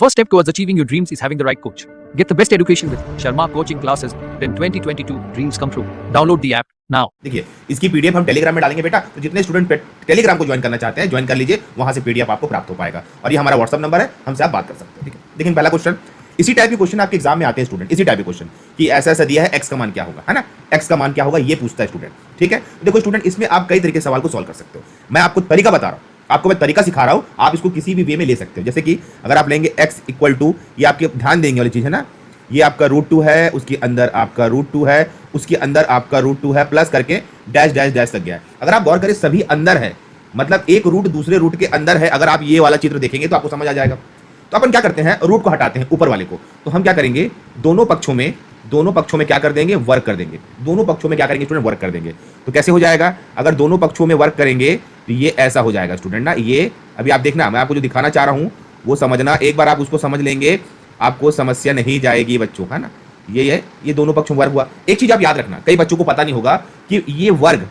First step towards achieving your dreams is having the right coach. Get the best education with Sharma Coaching Classes in 2022 Dreams Come True. Download the app now. देखिए इसकी PDF हम Telegram में डालेंगे बेटा, तो जितने student Telegram को join करना चाहते हैं ज्वाइन कर लीजिए, वहां से पीडीएफ आपको प्राप्त हो पाएगा और ये हमारा व्हाट्सअप नंबर है, हमसे आप बात कर सकते हैं। ठीक है, लेकिन पहला क्वेश्चन इसी टाइप के क्वेश्चन आपके एग्जाम में आते हैं स्टूडेंट, इसी टाइप के क्वेश्चन कि ऐसा ऐसा दिया है, एक्स का मान क्या होगा, है ना, एक्स का मान क्या होगा ये पूछता है स्टूडेंट। ठीक है, देखो स्टूडेंट इसमें आप कई तरीके के सवाल को सॉल्व कर सकते हो। मैं आपको तरीका बता रहा हूँ, आपको मैं तरीका सिखा रहा हूँ, आप इसको किसी भी वे में ले सकते हो। जैसे कि अगर आप लेंगे x इक्वल टू, ये आपके ध्यान देंगे वाली चीज़ है ना, ये आपका √2 है, उसके अंदर आपका √2 है, उसके अंदर आपका √2 है, प्लस करके डैश डैश डैश तक गया है। अगर आप गौर करें सभी अंदर है, मतलब एक रूट दूसरे रूट के अंदर है। अगर आप ये वाला चित्र देखेंगे तो आपको समझ आ जाएगा। तो अपन क्या करते हैं, रूट को हटाते हैं ऊपर वाले को, तो हम क्या करेंगे दोनों पक्षों में क्या कर देंगे, वर्क कर देंगे। दोनों पक्षों में क्या करेंगे स्टूडेंट, वर्क कर देंगे। तो कैसे हो जाएगा, अगर दोनों पक्षों में वर्क करेंगे तो ये ऐसा हो जाएगा स्टूडेंट ना। ये अभी आप देखना, मैं आपको जो दिखाना चाह रहा हूँ वो समझना, एक बार आप उसको समझ लेंगे आपको समस्या नहीं जाएगी बच्चों, है ना। ये दोनों पक्षों में वर्ग हुआ। एक चीज आप याद रखना, कई बच्चों को पता नहीं होगा कि ये वर्ग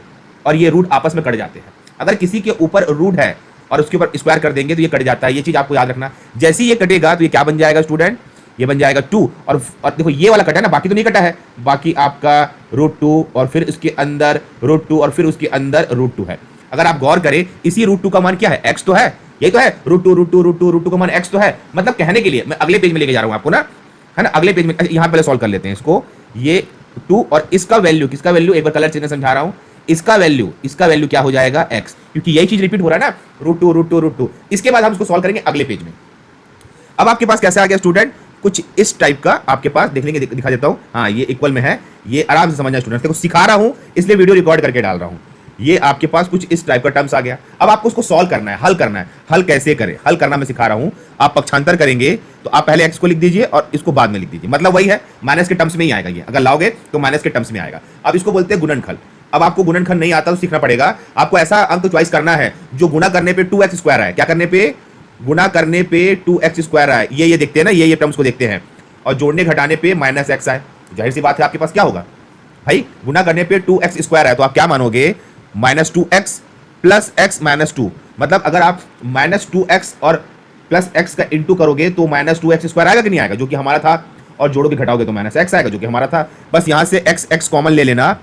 और ये रूट आपस में कट जाते हैं। अगर किसी के ऊपर रूट है और उसके ऊपर स्क्वायर कर देंगे तो ये कट जाता है, ये चीज आपको याद रखना। जैसे ही ये कटेगा तो ये क्या बन जाएगा स्टूडेंट, ये बन जाएगा 2 और देखो ये वाला कटा है ना, बाकी तो नहीं कटा है, बाकी आपका √2 और फिर इसके अंदर √2 और फिर उसके अंदर √2 है। अगर आप गौर करें इसी √2 का मान क्या है, x तो है, यही तो है √2 का मान x तो है। मतलब कहने के लिए मैं अगले पेज में लेके जा रहा हूं आपको ना, है ना, अगले पेज में। यहां पहले सॉल्व कर लेते हैं इसको, ये 2 और इसका वैल्यू, किसका वैल्यू, एक बार कलर चिन्ह समझा रहा हूं, इसका वैल्यू क्या हो जाएगा x, क्योंकि यही चीज रिपीट हो रहा है ना, √2। इसके बाद हम इसको सॉल्व करेंगे अगले पेज में। अब आपके पास कैसे आ गया स्टूडेंट, कुछ इस टाइप का आपके पास देख लेंगे, दिखा देता हूं। हाँ, ये इक्वल में है, ये आराम से समझना स्टूडेंट, देखो सिखा रहा हूं इसलिए वीडियो रिकॉर्ड करके डाल रहा हूं। ये आपके पास कुछ इस टाइप का टर्म्स आ गया। अब आपको उसको सॉल्व करना है, हल करना है। हल कैसे करें, हल करना मैं सिखा रहा हूं। आप पक्षांतर करेंगे तो आप पहले x को लिख दीजिए और इसको बाद में लिख दीजिए, मतलब वही है, माइनस के टर्म्स में ही आएगा। ये अगर लाओगे तो माइनस के टर्म्स में आएगा। अब इसको बोलते हैं गुणनखंड। अब आपको गुणनखंड नहीं आता तो सीखना पड़ेगा, आपको ऐसा अंक चॉइस करना है जो गुणा करने पे 2x² है। क्या करने पे, गुणा करने पे 2x² है। ये देखते हैं ना, ये टर्म्स को देखते हैं, और जोड़ने घटाने पे -x है। जाहिर सी बात है आपके पास क्या होगा भाई, गुणा करने पे 2x² है तो आप क्या मानोगे, -2x प्लस x -2। मतलब अगर आप -2x और प्लस x का इंटू करोगे तो -2x² आएगा कि नहीं आएगा, जो कि हमारा था, और जोड़ोगे घटाओगे तो -x आएगा, जो कि हमारा था। बस यहां से x कॉमन ले लेना,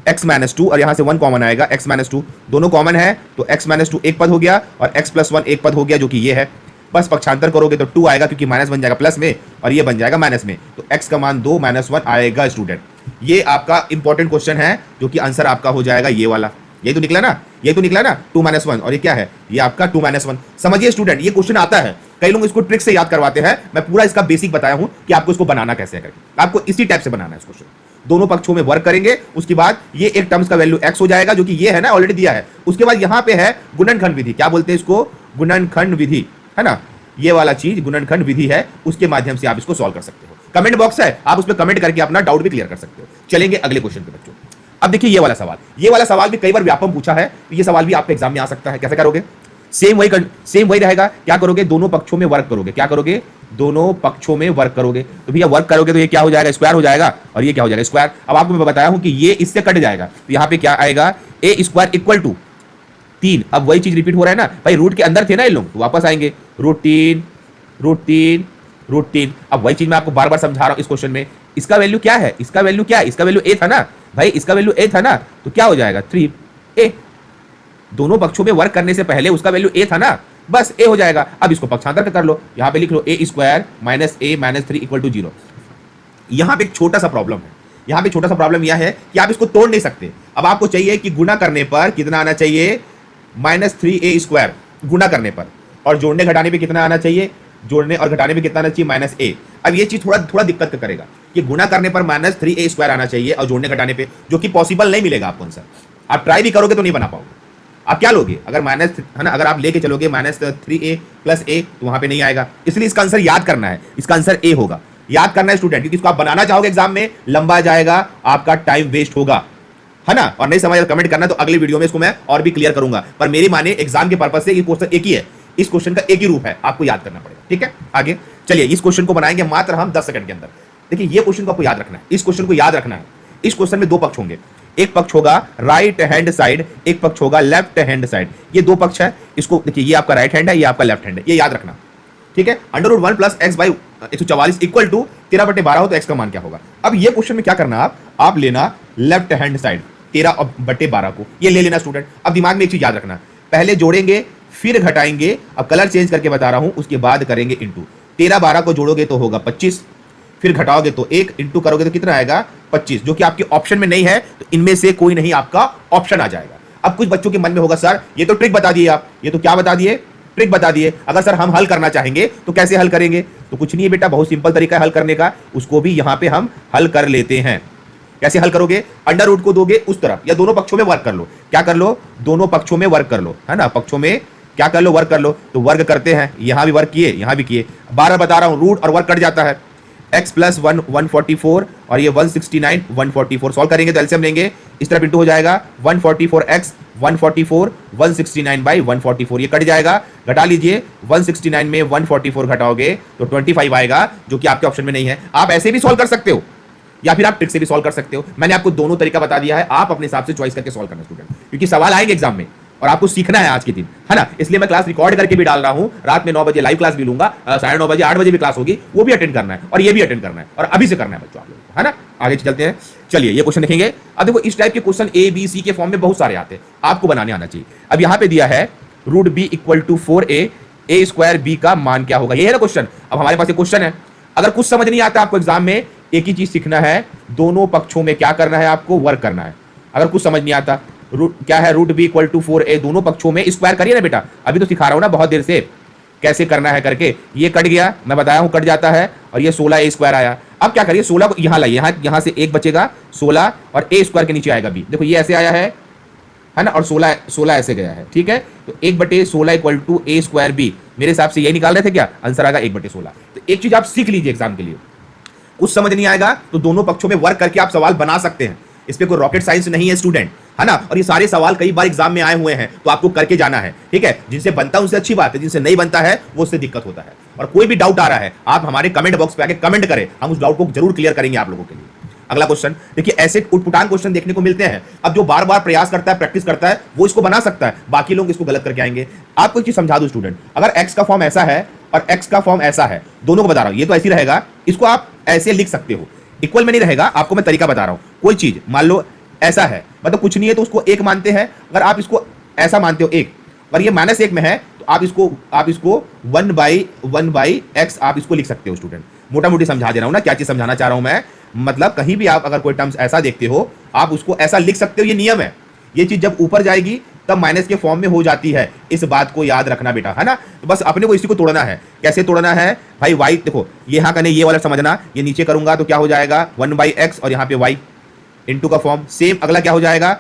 x -2, और यहां से 1 कॉमन आएगा, x -2 दोनों कॉमन है तो x -2 एक पद हो गया और x + 1 एक पद हो गया, जो कि ये है। बस पक्षांतर करोगे तो 2 आएगा, क्योंकि माइनस बन जाएगा प्लस में और ये बन जाएगा माइनस में, तो x का मान 2 -1 आएगा स्टूडेंट। ये आपका इंपॉर्टेंट क्वेश्चन है, जो कि आंसर आपका हो जाएगा ये वाला। ये तो निकला ना, 2 - 1, और ये क्या है, ये आपका 2 - 1। समझिए स्टूडेंट, ये क्वेश्चन आता है, कई लोग इसको ट्रिक से याद करवाते हैं। मैं पूरा इसका बेसिक बताया हूं कि आपको इसको बनाना कैसे है। आपको इसी टाइप से बनाना है इस क्वेश्चन। दोनों पक्षों में वर्क करेंगे, उसके बाद ये एक टर्म्स का वैल्यू x हो जाएगा, जो कि ये है ना, ऑलरेडी दिया है। उसके बाद यहां पे है गुणनखंड विधि, क्या बोलते हैं इसको, गुणनखंड विधि, है ना, ये वाला चीज गुणनखंड विधि है, उसके माध्यम से आप इसको सॉल्व कर सकते हो। कमेंट बॉक्स है, आप उसमें कमेंट करके अपना डाउट भी क्लियर कर सकते हो। चलेंगे अगले क्वेश्चन पे बच्चों। अब देखिए ये वाला सवाल भी कई बार व्यापम पूछा है, ये सवाल भी आपके एग्जाम में आ सकता है। कैसे करोगे, सेम वही रहेगा। क्या करोगे, दोनों पक्षों में वर्क करोगे। क्या करोगे, दोनों पक्षों में वर्क करोगे। तो भैया वर्क करोगे तो ये क्या हो जाएगा, स्क्वायर हो जाएगा, और ये क्या हो जाएगा, स्क्वायर। अब आपको मैं बताया हूं कि ये इससे कट जाएगा, तो यहां पे क्या आएगा, a² = 3। अब वही चीज रिपीट हो रहा है ना भाई, रूट के अंदर थे ना ये लोग, तो वापस आएंगे √3। अब वही चीज मैं आपको बार बार समझा रहा हूं इस क्वेश्चन में। इसका वैल्यू क्या है, इसका वैल्यू क्या है, इसका वैल्यू a था ना भाई, इसका वैल्यू a था ना, तो क्या हो जाएगा 3a। दोनों पक्षों में वर्क करने से पहले उसका वैल्यू a था ना, बस a हो जाएगा। अब इसको पक्षांतर कर लो, यहां पे लिख लो a² - a - 3 = 0। यहां पे एक छोटा सा प्रॉब्लम यह है कि आप इसको तोड़ नहीं सकते। अब आपको चाहिए कि गुणा करने पर कितना आना चाहिए, -3a² गुणा करने पर, और जोड़ने घटाने पे कितना आना चाहिए, जोड़ने और घटाने पे कितना आना चाहिए, -a। अब ये चीज थोड़ा दिक्कत करेगा कि गुणा करने पर -3a² आना चाहिए और जोड़ने घटाने पे, जो कि पॉसिबल नहीं मिलेगा आपको आंसर। आप ट्राई भी करोगे तो नहीं बना पाओगे। आप क्या लोगे, अगर माइनस है ना, अगर आप लेके चलोगे -3a + a तो वहां पे नहीं आएगा। इसलिए इसका आंसर याद करना है, इसका आंसर a होगा। याद करना है स्टूडेंट, क्योंकि इसको आप बनाना चाहोगे एग्जाम में, लंबा जाएगा, आपका टाइम वेस्ट होगा, है ना। और नहीं समझ कमेंट करना, तो अगले वीडियो में इसको मैं और भी क्लियर करूंगा। पर मेरी माने एग्जाम के पर्पज से ये क्वेश्चन एक ही है, इस क्वेश्चन का एक ही रूप है, आपको याद करना पड़ेगा। ठीक है, आगे चलिए, इस क्वेश्चन को बनाएंगे मात्र हम 10 सेकंड के अंदर। देखिए ये क्वेश्चन को आपको याद रखना है, इस क्वेश्चन को याद रखना है। इस क्वेश्चन में 2 पक्ष होंगे, एक पक्ष होगा राइट हैंड साइड, एक पक्ष होगा लेफ्ट हैंड साइड। ये 2 पक्ष है। इसको देखिए, ये आपका राइट हैंड है, ये आपका लेफ्ट हैंड है, ये याद रखना। ठीक है। Under root 1 plus X by 144 equal to 13/12 हो तो एक्स का मान क्या होगा। अब ये क्वेश्चन में क्या करना, आप लेना लेफ्ट हैंड साइड 13/12 को, ये ले लेना स्टूडेंट। अब दिमाग में एक चीज याद रखना, पहले जोड़ेंगे फिर घटाएंगे, अब कलर चेंज करके बता रहा हूं, उसके बाद करेंगे इंटू। 13-12 को जोड़ोगे तो होगा 25, फिर घटाओगे तो 1, इंटू करोगे तो कितना आएगा 25, जो कि आपके ऑप्शन में नहीं है, तो इनमें से कोई नहीं आपका ऑप्शन आ जाएगा। अब कुछ बच्चों के मन में होगा सर ये तो ट्रिक बता दिए आप, ये तो क्या बता दिए, ट्रिक बता दिए। अगर सर हम हल करना चाहेंगे तो कैसे हल करेंगे, तो कुछ नहीं है बेटा, बहुत सिंपल तरीका है हल करने का, उसको भी यहां पे हम हल कर लेते हैं। कैसे हल करोगे, अंडर रूट को दोगे उस तरफ या दोनों पक्षों में वर्क कर लो, क्या कर लो, दोनों पक्षों में वर्क कर लो, है ना, पक्षों में क्या कर लो, वर्क कर लो। तो वर्ग करते हैं, यहां भी वर्क किए यहां भी किए, 12 बता रहा हूं, रूट और वर्क कट जाता है, x प्लस 1 144 और ये 169 144, सॉल्व करेंगे तो एलसीएम लेंगे, इस तरफ इंटू हो जाएगा 144x 144 169 बाई 144, ये कट जाएगा, घटा लीजिए 169 में 144 घटाओगे तो 25 आएगा, जो कि आपके ऑप्शन में नहीं है। आप ऐसे भी सॉल्व कर सकते हो या फिर आप ट्रिक से भी सॉल्व कर सकते हो, मैंने आपको दोनों तरीका बता दिया है, आप अपने हिसाब से चॉइस करके सॉल्व करना स्टूडेंट, क्योंकि सवाल आएंगे एग्जाम में और आपको सीखना है आज के दिन, है ना। इसलिए मैं क्लास रिकॉर्ड करके भी डाल रहा हूं, रात में 9 बजे लाइव क्लास भी लूंगा, 9:30 बजे 8 बजे भी क्लास होगी, वो भी अटेंड करना है और ये भी अटेंड करना है, और अभी से करना है बच्चों आप लोगों को, है ना। आगे चलते हैं, चलिए ये क्वेश्चन देखेंगे। अब देखो इस टाइप के क्वेश्चन ए बी सी के फॉर्म में बहुत सारे आते हैं, आपको बनाने आना चाहिए। अब यहां पे दिया है root B equal to 4a, A square B का मान क्या होगा, ये है ना क्वेश्चन। अब हमारे पास ये क्वेश्चन है, अगर कुछ समझ नहीं आता आपको एग्जाम में, एक ही चीज सीखना है, दोनों पक्षों में क्या करना है, आपको वर्क करना है। अगर कुछ समझ नहीं आता, रूट क्या है, root B equal to 4a, दोनों पक्षों में स्क्वायर करिए ना बेटा, अभी तो सिखा रहा हूं ना बहुत देर से कैसे करना है करके। ये कट गया, मैं बताया हूं कट जाता है, और ये 16a स्क्वायर आया। अब क्या करिए, 16 को यहां लाइए, यहां से एक बचेगा 16 और a स्क्वायर के नीचे आएगा b, देखो ये ऐसे आया है ना, और 16 ऐसे गया है, ठीक है। तो 1/16 equal to a square b, मेरे हिसाब से यही निकाल रहे थे क्या, आंसर आएगा 1/16। तो एक चीज आप सीख लीजिए एग्जाम के लिए, कुछ समझ नहीं आएगा तो दोनों पक्षों में वर्क करके आप सवाल बना सकते हैं, इस पे कोई रॉकेट साइंस नहीं है स्टूडेंट, है ना। और ये सारे सवाल कई बार एग्जाम में आए हुए हैं, तो आपको करके जाना है, ठीक है। जिनसे बनता है उनसे अच्छी बात है, जिनसे नहीं बनता है वो उससे दिक्कत होता है। और कोई भी डाउट आ रहा है, आप हमारे कमेंट बॉक्स पे आके कमेंट करें, हम उस डाउट को जरूर क्लियर करेंगे आप लोगों के लिए। अगला क्वेश्चन देखिए, ऐसे उटपुटांग क्वेश्चन देखने को मिलते हैं। अब जो बार बार प्रयास करता है, प्रैक्टिस करता है, वो इसको बना सकता है, बाकी लोग इसको गलत करके आएंगे। आपको एक चीज समझा दूं स्टूडेंट, अगर x का फॉर्म ऐसा है और x का फॉर्म ऐसा है, दोनों को बता रहा हूं, ये तो ऐसे ही रहेगा, इसको आप ऐसे लिख सकते हो, इक्वल में नहीं रहेगा, आपको मैं तरीका बता रहा हूं। कोई चीज मान लो ऐसा है, मतलब कुछ नहीं है तो उसको 1 मानते हैं, अगर आप इसको ऐसा मानते हो 1, और ये -1 में है तो आप इसको 1/x आप इसको लिख सकते हो स्टूडेंट। मोटा मोटी समझा दे रहा हूं ना, क्या चीज समझाना चाह रहा हूं मैं, मतलब कहीं भी आप अगर कोई टर्म्स ऐसा देखते हो, आप उसको ऐसा लिख सकते हो, ये नियम है। ये चीज जब ऊपर जाएगी तब माइनस के फॉर्म में हो जाती है, इस बात को याद रखना बेटा, है ना। तो बस अपने को इसी को तोड़ना है। कैसे तोड़ना है भाई, y देखो ये यहाँ का नहीं, ये वाला समझना, ये नीचे करूंगा तो क्या हो जाएगा 1/x और यहाँ पे y इंटू का फॉर्म, सेम अगला क्या हो जाएगा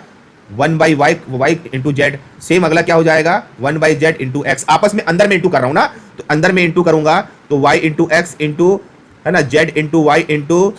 1/y इंटू जेड, सेम अगला क्या हो जाएगा 1/z इंटू एक्स, आपस में अंदर में इंटू कर रहा हूं ना, तो अंदर में इंटू करूंगा तो y इंटू एक्स इंटू, है ना, z into Y into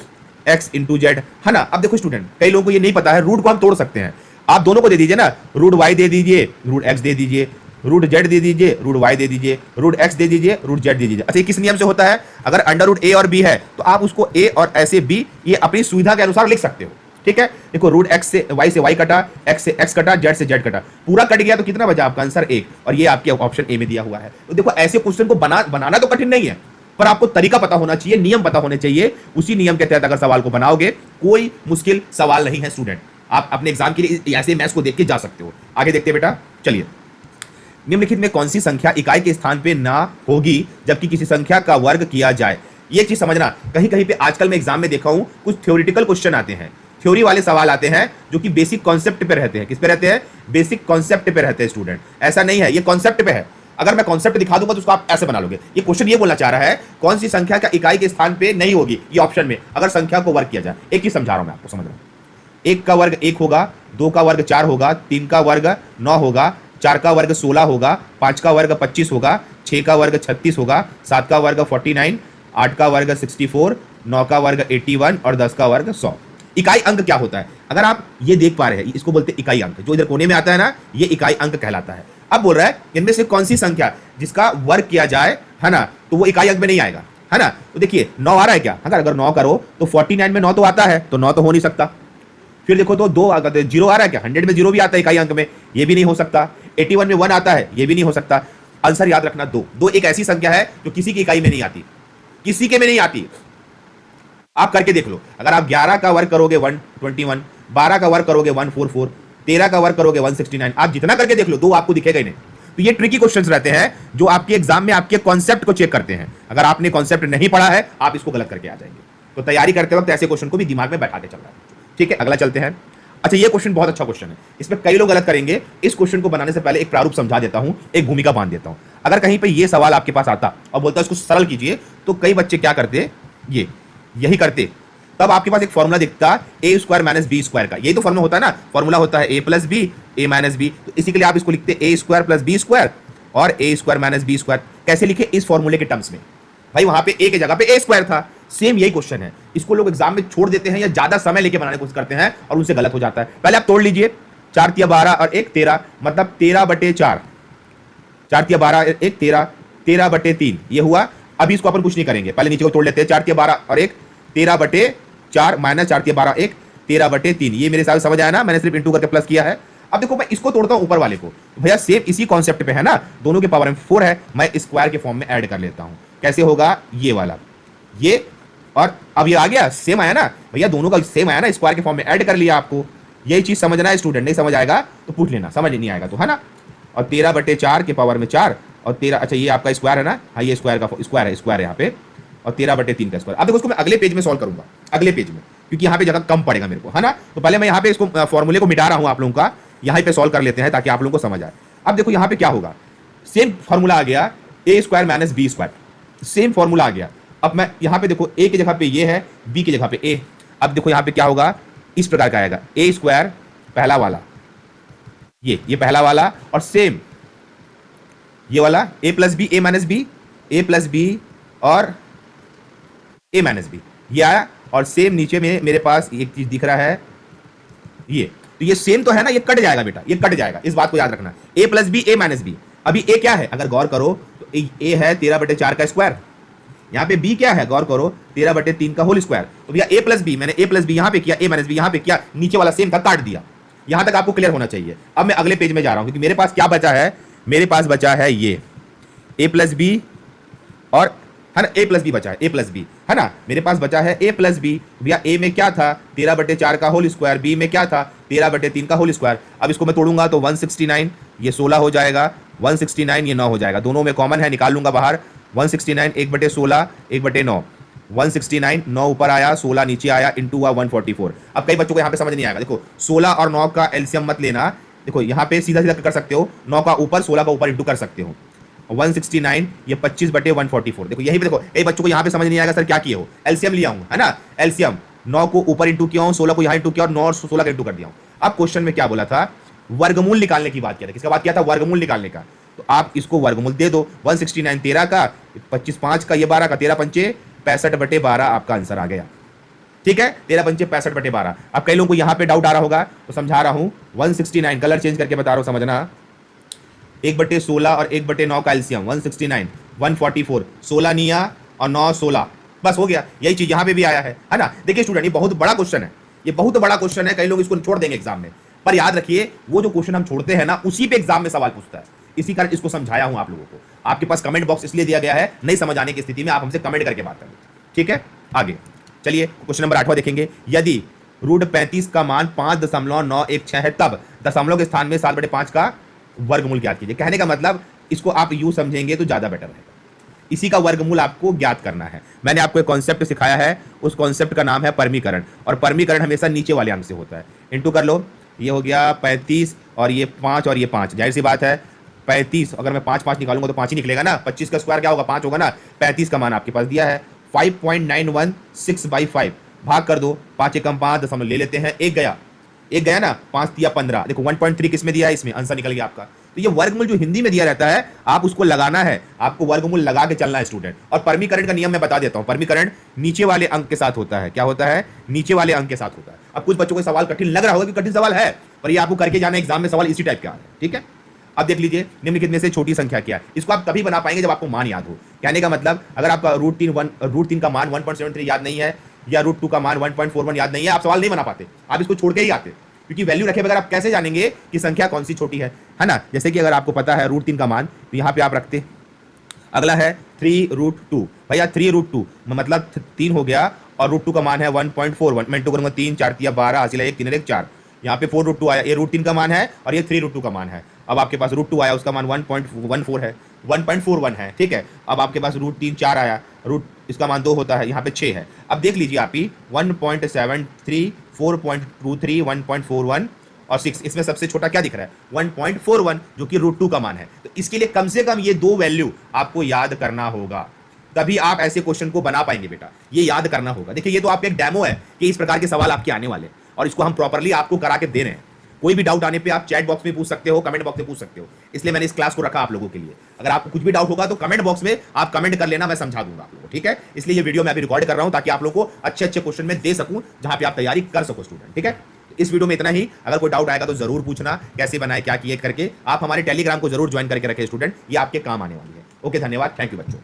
X into Z, है ना। अब देखो स्टूडेंट, कई लोगों को ये नहीं पता है, रूट को हम तोड़ सकते हैं, आप दोनों को दे दीजिए ना, रूट y दे दीजिए, रूट x दे दीजिए, रूट z दे दीजिए, रूट y दे दीजिए, रूट x दे दीजिए, रूट z दे दीजिए। अच्छा ये किस नियम से होता है, अगर अंडर रूट a और b है तो आप उसको a और ऐसे b, ये अपनी सुविधा के अनुसार लिख सकते हो, ठीक है। देखो रूट x से y कटा, x से x कटा, z से z कटा, पूरा कट गया तो कितना बचा आपका आंसर 1, और ये आपके ऑप्शन ए में दिया हुआ है। तो देखो ऐसे क्वेश्चन को बनाना तो कठिन नहीं है, पर आपको तरीका पता होना चाहिए, नियम पता होने चाहिए, उसी नियम के तहत अगर सवाल को बनाओगे, कोई मुश्किल सवाल नहीं है स्टूडेंट। आप अपने एग्जाम के लिए ऐसे मैथ्स को देख के जा सकते हो। आगे देखते हैं बेटा, चलिए। निम्नलिखित में कौन सी संख्या इकाई के स्थान पे ना होगी जबकि किसी संख्या का वर्ग किया जाए। ये चीज समझना, कहीं कहीं पे आजकल मैं एग्जाम में देखा हूं कुछ थ्योरेटिकल क्वेश्चन आते हैं, थ्योरी वाले सवाल आते हैं जो कि बेसिक कॉन्सेप्ट पे रहते हैं। किस पे रहते हैं, बेसिक कॉन्सेप्ट पे रहते हैं स्टूडेंट। ऐसा नहीं है, ये कॉन्सेप्ट पे है, अगर मैं कॉन्सेप्ट दिखा दूंगा तो उसको आप ऐसे बना लोगे। ये क्वेश्चन ये बोलना चाह रहा है कौन सी संख्या का इकाई के स्थान पे नहीं होगी, ये ऑप्शन में अगर संख्या को वर्ग किया जाए। एक ही समझा रहा हूं मैं आपको, समझ रहा हूं। 1 का वर्ग 1 होगा, 2 का वर्ग 4 होगा, 3 का वर्ग 9 होगा, 4 का वर्ग 16 होगा, 5 का वर्ग 25 होगा, 6 का वर्ग 36 होगा, 7 का वर्ग 49, 8 का वर्ग 64, 9 का वर्ग 81 और 10 का वर्ग 100। इकाई अंक क्या होता है, अगर आप ये देख पा रहे हैं, इसको बोलते हैं इकाई अंक, जो इधर कोने में आता है ना, ये इकाई अंक कहलाता है। अब बोल रहा है इनमें से कौन सी संख्या जिसका वर्ग किया जाए, है ना, तो वो इकाई अंक में नहीं आएगा, है ना। तो देखिए 9 आ रहा है क्या, अगर 9 करो तो 49 में 9 तो आता है, तो 9 तो हो नहीं सकता। फिर देखो तो 2 0 आ रहा है क्या, 100 में 0 भी आता है इकाई अंक में, ये भी नहीं हो सकता। 81 में 1 आता है, ये भी नहीं हो सकता। आंसर याद रखना 2। 2 एक ऐसी संख्या है जो किसी की इकाई में नहीं आती, किसी के में नहीं आती। आप करके देख लो, अगर आप 11 का वर्ग करोगे 121, 12 का वर्ग करोगे 144, 13 का वर्ग करोगे 169, आप जितना करके देख लो 2 आपको दिखेगा ही नहीं। तो ये ट्रिकी क्वेश्चंस रहते हैं जो आपके एग्जाम में आपके कॉन्सेप्ट को चेक करते हैं। अगर आपने कॉन्सेप्ट नहीं पढ़ा है आप इसको गलत करके आ जाएंगे। तो तैयारी करते वक्त ऐसे क्वेश्चन को भी दिमाग में बैठा के चलना है। ठीक है, अगला चलते हैं। अच्छा, ये क्वेश्चन बहुत अच्छा क्वेश्चन है, इसमें कई लोग गलत करेंगे। इस क्वेश्चन को बनाने से पहले एक प्रारूप समझा देता हूं, एक भूमिका बांध देता हूं। अगर कहीं पे ये सवाल आपके पास आता और बोलता इसको सरल कीजिए, तो कई बच्चे क्या करते, ये यही करते। तब आपके पास एक फॉर्मूला दिखता ए स्क्वायर माइनस बी स्क्वायर का। यही तो फॉर्मूला होता है ना, फॉर्मूला होता है ए प्लस बी, ए माइनस बी। तो इसी के लिए आप इसको लिखते ए स्क्वायर प्लस बी स्क्वायर और ए स्क्वायर माइनस बी स्क्वायर। कैसे लिखे, इस फॉर्मूले के टर्म्स में। भाई वहां पे ए की जगह पे ए स्क्वायर था। सेम यही क्वेश्चन है, इसको लोग एग्जाम में छोड़ देते हैं या ज्यादा समय लेके बनाने की कोशिश करते हैं और उनसे गलत हो जाता है। पहले आप तोड़ लीजिए, 4 तिया 12 और 1 13, मतलब 13/4, 4 तिया 12 1 13, 13/3 ये हुआ। अभी इसको अपन कुछ नहीं करेंगे, पहले नीचे को तोड़ लेते हैं। 4 तिया 12 और 1 13/4 माइनस 4 तिया 12 1 13/3। ये मेरे साथ समझ आया ना, मैंने सिर्फ इंटू करके प्लस किया है। अब देखो मैं इसको तोड़ता हूं ऊपर वाले को, भैया सेम इसी कॉन्सेप्ट पे है ना, दोनों के पावर में 4 है, मैं स्क्वायर के फॉर्म में ऐड कर लेता हूं। कैसे होगा, ये वाला ये, और अब ये आ गया, सेम आया ना भैया, दोनों का सेम आया ना, स्क्वायर के फॉर्म में ऐड कर लिया। आपको यही चीज समझना है स्टूडेंट, नहीं समझ आएगा तो पूछ लेना, समझ नहीं आएगा तो, है ना। और 13/4 के पावर में 4 और 13, अच्छा ये आपका स्क्वायर है ना, हाँ ये स्क्वायर का स्क्वायर है यहाँ पे, और 13/3 का स्क्वायर। अब देखो उसको मैं अगले पेज में सॉल्व करूंगा, अगले पेज में, क्योंकि यहाँ पे जगह कम पड़ेगा मेरे को, है ना। तो पहले मैं यहाँ पे इसको फॉर्मूले को मिटा रहा हूँ आप लोगों का, यहाँ पे सॉल्व कर लेते हैं ताकि आप लोगों को समझ आए। अब देखो यहाँ पे क्या होगा, सेम फॉर्मूला आ गया, A square minus B square, same formula आ गया। अब मैं यहाँ पे देखो ए की जगह पे ये है, बी की जगह पे ए। अब देखो यहाँ पे क्या होगा, इस प्रकार का आएगा, ए स्क्वायर पहला वाला, ये पहला वाला, और सेम ये वाला ए प्लस बी, ए माइनस बी, ए प्लस बी और ए माइनस बी, ये आया। और सेम नीचे में मेरे पास एक चीज दिख रहा है, ये तो ये सेम तो है ना, ये कट जाएगा बेटा, ये कट जाएगा, इस बात को याद रखना। ए प्लस बी, ए माइनस बी। अभी ए क्या है, अगर गौर करो तो ए है 13/4 का स्क्वायर, यहाँ पे बी क्या है, गौर करो 13/3 का होल स्क्वायर। तो भैया ए प्लस बी, मैंने ए प्लस बी यहाँ पे किया, ए माइनस बी यहाँ पे किया, नीचे वाला सेम था, काट दिया। यहाँ तक आपको क्लियर होना चाहिए। अब मैं अगले पेज में जा रहा हूँ, क्योंकि मेरे पास क्या बचा है, मेरे पास बचा है ये ए प्लस बी, और है ना ए प्लस बी बचा है, ए प्लस बी है ना, मेरे पास बचा है ए प्लस बी। भैया ए में क्या था, 13/4 का होल स्क्वायर, बी में क्या था, 13/3 का होल स्क्वायर। अब इसको मैं तोड़ूंगा तो 169, ये 16 हो जाएगा, 169 ये 9 हो जाएगा, दोनों में कॉमन है, निकाल लूंगा बाहर। 169 1/16 1/9, 169 9 ऊपर आया, 16 नीचे आया, इंटू हुआ 144। अब कई बच्चों को यहाँ पे समझ नहीं आएगा, देखो 16 और 9 का एलसीएम मत लेना, देखो यहाँ पे सीधा सीधा कर सकते हो, 9 का ऊपर 16 का ऊपर इंटू कर सकते हो। 169 ये 25/144। देखो यही पे देखो, कई बच्चों को यहाँ पे समझ नहीं आएगा सर क्या किए हो, एलसीएम लिया हूँ, है ना, एलसीएम 9 को ऊपर इंटू किया हूँ, 16 को यहाँ इंटू किया और 9 और 16 का इंटू कर दिया हूँ। अब क्वेश्चन में क्या बोला था, वर्गमूल निकालने की बात किया था, किसका बात किया था, वर्गमूल निकालने का। तो आप इसको वर्गमूल दे दो, 169 13 का, 25 5 का, ये 12 का, 13 पंचे 65/12 आपका आंसर आ गया। ठीक है, 13 पंचे 65/12। अब कई लोगों को यहाँ पे डाउट आ रहा होगा, तो समझा रहा हूँ, 169 कलर चेंज करके बता रहा हूँ, समझना, 1/16 और 1/9 का एलसीएम 169, 144, 16 निया और 9 16, बस हो गया। यही चीज यहाँ पे भी आया है ना। देखिए स्टूडेंट, ये बहुत बड़ा क्वेश्चन है, ये बहुत बड़ा क्वेश्चन है, कई लोग इसको छोड़ देंगे एग्जाम में, पर याद रखिए वो जो क्वेश्चन हम छोड़ते हैं ना, उसी पे एग्जाम में सवाल पूछता है। इसी कारण इसको समझाया हूं आप लोगों को। आपके पास कमेंट बॉक्स इसलिए दिया गया है, नहीं समझ आने की स्थिति में आप हमसे कमेंट करके बात करें। ठीक है, आगे चलिए क्वेश्चन नंबर 8वां देखेंगे। यदि √35 का मान 5.916 है, तब दशमलव के स्थान में 7/5 का वर्गमूल ज्ञात कीजिए। कहने का मतलब इसको आप यूं समझेंगे तो ज्यादा बेटर रहेगा। इसी का वर्गमूल आपको ज्ञात करना है। मैंने आपको एक कॉन्सेप्ट सिखाया है, उस कॉन्सेप्ट का नाम है परमीकरण, और परमीकरण हमेशा नीचे वाले अंक से होता है। इंटू कर लो, ये हो गया 35 और ये 5 और ये 5, जाहिर सी बात है 35, अगर मैं 5 5 निकालूंगा तो 5 ही निकलेगा ना, 25 का स्क्वायर क्या होगा, 5 होगा ना। 35 का मान आपके पास दिया है 5.916/5, भाग कर दो, 5 एकम 5 दशमलव ले लेते हैं, एक गया ना, 5 दिया 15, देखो 1.3 किस में दिया है, इसमें आंसर निकल गया आपका। तो ये वर्गमूल जो हिंदी में दिया रहता है, आप उसको लगाना है, आपको वर्गमूल लगा के चलना है स्टूडेंट। और परमीकरण का नियम मैं बता देता हूं, परमीकरण नीचे वाले अंक के साथ होता है। क्या होता है, नीचे वाले अंक के साथ होता है। अब कुछ बच्चों को सवाल कठिन लग रहा होगा कि कठिन सवाल है, पर ये आपको करके जाना, एग्जाम में सवाल इसी टाइप का है। ठीक है, अब देख लीजिए, निम्नलिखित में से छोटी संख्या क्या है। इसको आप तभी बना पाएंगे जब आपको मान याद हो। कहने का मतलब, अगर आपका √3 का मान 1.73 याद नहीं है, या √2 का मान 1.41 याद नहीं है, आप सवाल नहीं बना पाते, आप इसको छोड़ के ही आते। क्योंकि वैल्यू रखे बगैर आप कैसे जानेंगे कि संख्या कौन सी छोटी है ना। जैसे कि अगर आपको पता है √3 का मान, तो यहाँ पे आप रखते। अगला है 3√2, भैया 3√2 मतलब 3 हो गया और √2 का मान है 1.41। मैं इंटू करूंगा 3 4 तिया 12 हासिल है 1 3 1 4। यहाँ पे 4√2 आया, ये √3 का मान है और ये 3√2 का मान है। अब आपके पास √2 आया, उसका मान 1.14 है, 1.41 है, ठीक है। अब आपके पास √3 4 आया, इसका मान 2 होता है, यहाँ पे 6 है। अब देख लीजिए आप ही 1.73, 4.23, 1.41 और 6, इसमें सबसे छोटा क्या दिख रहा है 1.41, जो कि √2 का मान है। तो इसके लिए कम से कम ये दो वैल्यू आपको याद करना होगा, तभी आप ऐसे क्वेश्चन को बना पाएंगे बेटा। ये याद करना होगा। देखिए ये तो आपका एक डेमो है कि इस प्रकार के सवाल आपके आने वाले हैं और इसको हम प्रॉपर्ली आपको करा के दे रहे हैं। कोई भी डाउट आने पे आप चैट बॉक्स में पूछ सकते हो, कमेंट बॉक्स में पूछ सकते हो, इसलिए मैंने इस क्लास को रखा आप लोगों के लिए। अगर आपको कुछ भी डाउट होगा तो कमेंट बॉक्स में आप कमेंट कर लेना, मैं समझा दूंगा आप लोगों को, ठीक है। इसलिए ये वीडियो मैं अभी रिकॉर्ड कर रहा हूं ताकि आप लोगों को अच्छे अच्छे क्वेश्चन में दे सकूं जहां पे आप तैयारी कर सको स्टूडेंट, ठीक है। इस वीडियो में इतना ही। अगर कोई डाउट आएगा तो जरूर पूछना, कैसे बनाए क्या किए करके। आप हमारे टेलीग्राम को जरूर ज्वाइन करके रखें स्टूडेंट, ये आपके काम आने वाली है। ओके, धन्यवाद, थैंक यू बच्चों।